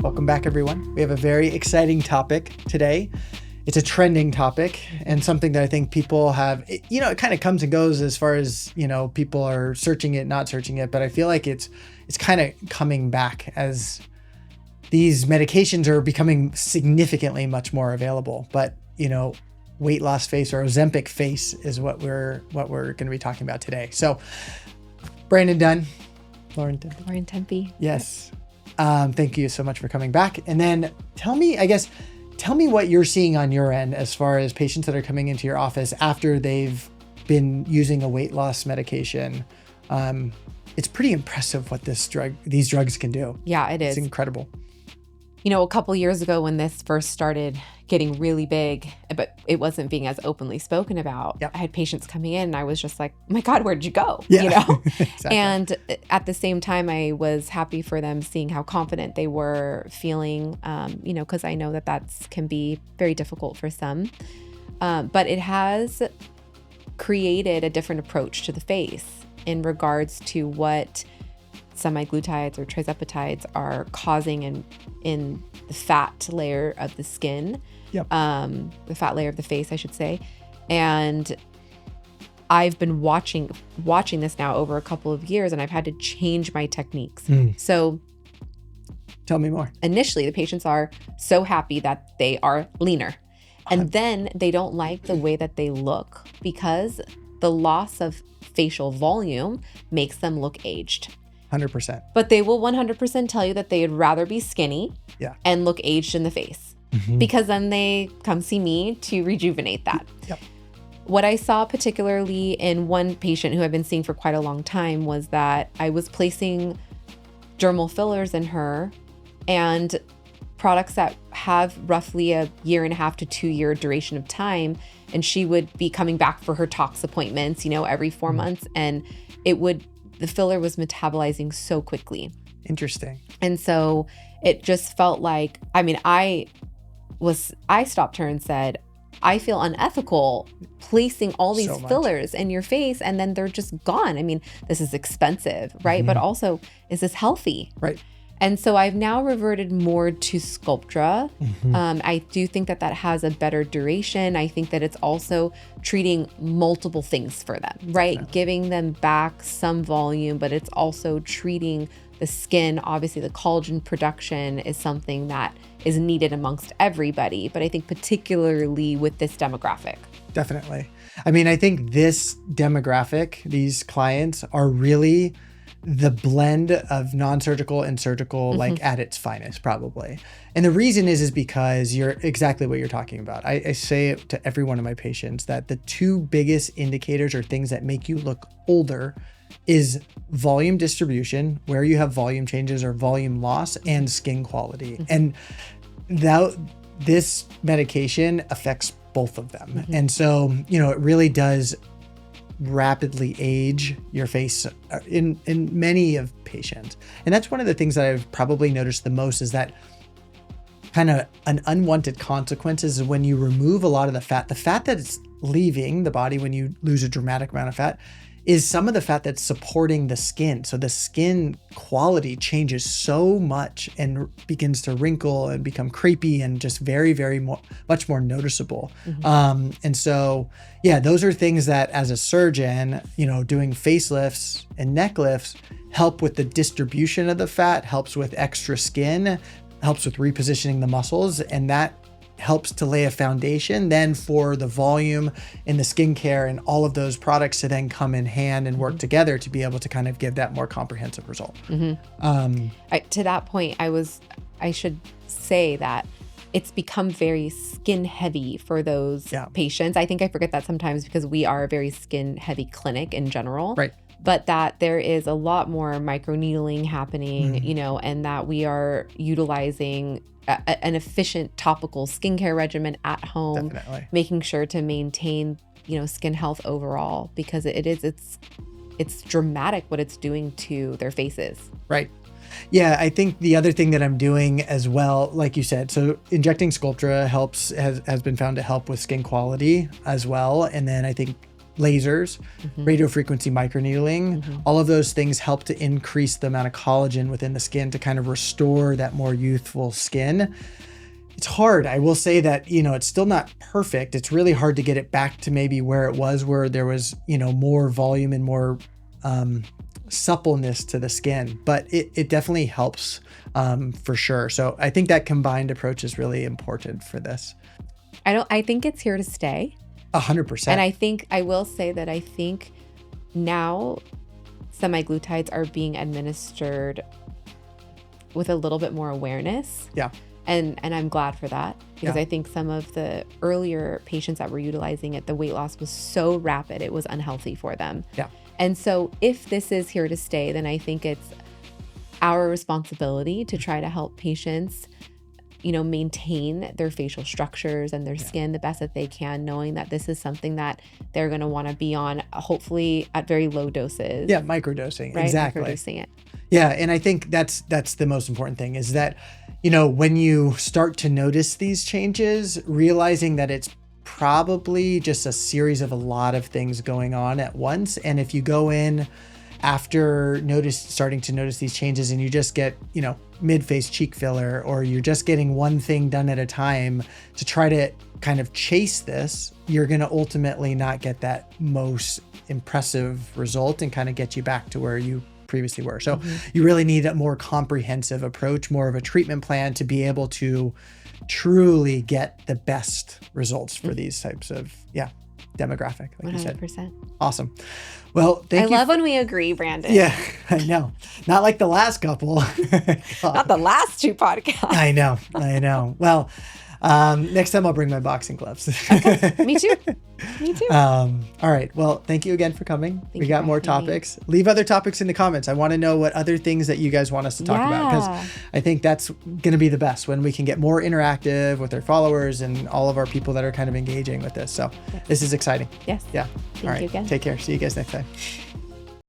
Welcome back, everyone. We have a very exciting topic today. It's a trending topic and something that I think people have, it kind of comes and goes as far as, people are searching it, not searching it, but I feel like it's kind of coming back as these medications are becoming significantly much more available. But, weight loss face or Ozempic face is what we're going to be talking about today. So Brandyn Dunn, Lauren Timpe. Lauren Timpe. Yes. Thank you so much for coming back. And then tell me what you're seeing on your end as far as patients that are coming into your office after they've been using a weight loss medication. It's pretty impressive what these drugs can do. Yeah, it is. It's incredible. A couple years ago when this first started getting really big, but it wasn't being as openly spoken about, Yep. I had patients coming in and I was just like, oh my God, where'd you go? Yeah. Exactly. And at the same time, I was happy for them seeing how confident they were feeling, because I know that can be very difficult for some. But it has created a different approach to the face in regards to what semaglutides or trizepatides are causing in the fat layer of the skin, Yep. The fat layer of the face, I should say. And I've been watching this now over a couple of years, and I've had to change my techniques. So Tell me more. initially, the patients are so happy that they are leaner. And then they don't like the way that they look because the loss of facial volume makes them look aged. 100%. But they will 100% tell you that they'd rather be skinny and look aged in the face because then they come see me to rejuvenate that. Yep. What I saw particularly in one patient who I've been seeing for quite a long time was that I was placing dermal fillers in her and products that have roughly a 1.5 to 2 year duration of time. And she would be coming back for her tox appointments, every 4 months. And the filler was metabolizing so quickly. Interesting. And so it just felt like, I stopped her and said, I feel unethical placing all these fillers in your face and then they're just gone. This is expensive, right? But also, is this healthy? Right. And so I've now reverted more to Sculptra. I do think that has a better duration. I think that it's also treating multiple things for them, right? Definitely. Giving them back some volume, but it's also treating the skin. Obviously, the collagen production is something that is needed amongst everybody, but I think particularly with this demographic. Definitely. I think this demographic, these clients are really the blend of non-surgical and surgical, like at its finest, probably. And the reason is because you're exactly what you're talking about. I say it to every one of my patients that the two biggest indicators or things that make you look older is volume distribution, where you have volume changes or volume loss, and skin quality. And this medication affects both of them. And so, it really does rapidly age your face in many of patients. And that's one of the things that I've probably noticed the most is that kind of an unwanted consequences is when you remove a lot of the fat that's leaving the body when you lose a dramatic amount of fat is some of the fat that's supporting the skin. So the skin quality changes so much and begins to wrinkle and become crepey and just very, very much more noticeable. And so, those are things that as a surgeon, doing facelifts and neck lifts help with the distribution of the fat, helps with extra skin, helps with repositioning the muscles, and that helps to lay a foundation then for the volume and the skincare and all of those products to then come in hand and work together to be able to kind of give that more comprehensive result. To that point, I should say that it's become very skin heavy for those patients. I think I forget that sometimes because we are a very skin heavy clinic in general. Right. But that there is a lot more microneedling happening, and that we are utilizing an efficient topical skincare regimen at home, Definitely. making sure to maintain, skin health overall, because it's dramatic what it's doing to their faces. Right. Yeah, I think the other thing that I'm doing as well, like you said, so injecting Sculptra has been found to help with skin quality as well. And then I think lasers, radiofrequency microneedling, all of those things help to increase the amount of collagen within the skin to kind of restore that more youthful skin. It's hard. I will say that, it's still not perfect. It's really hard to get it back to maybe where it was, where there was, more volume and more suppleness to the skin, but it definitely helps for sure. So I think that combined approach is really important for this. I think it's here to stay. 100%. And I will say that I think now semaglutides are being administered with a little bit more awareness. Yeah. And I'm glad for that, because I think some of the earlier patients that were utilizing it, the weight loss was so rapid, it was unhealthy for them. Yeah. And so if this is here to stay, then I think it's our responsibility to try to help patients, maintain their facial structures and their skin the best that they can, knowing that this is something that they're going to want to be on, hopefully at very low doses. Yeah, microdosing. Right? Exactly. Microdosing it. Yeah, and I think that's the most important thing, is that, when you start to notice these changes, realizing that it's probably just a series of a lot of things going on at once. And if you go in after starting to notice these changes and you just get, mid-face cheek filler, or you're just getting one thing done at a time to try to kind of chase this, you're going to ultimately not get that most impressive result and kind of get you back to where you previously were. So you really need a more comprehensive approach, more of a treatment plan to be able to truly get the best results for these types of demographic, like 100%. You said. Awesome. Well, I love when we agree, Brandon. Yeah, I know. Not like the last couple. Not the last 2 podcasts. I know. Well, next time I'll bring my boxing gloves. Okay. Me too. All right. Well, thank you again for coming. We got more topics. Leave other topics in the comments. I want to know what other things that you guys want us to talk about, because I think that's going to be the best, when we can get more interactive with our followers and all of our people that are kind of engaging with this. So this is exciting. Yes. Yeah. Thank you again. Take care. See you guys next time.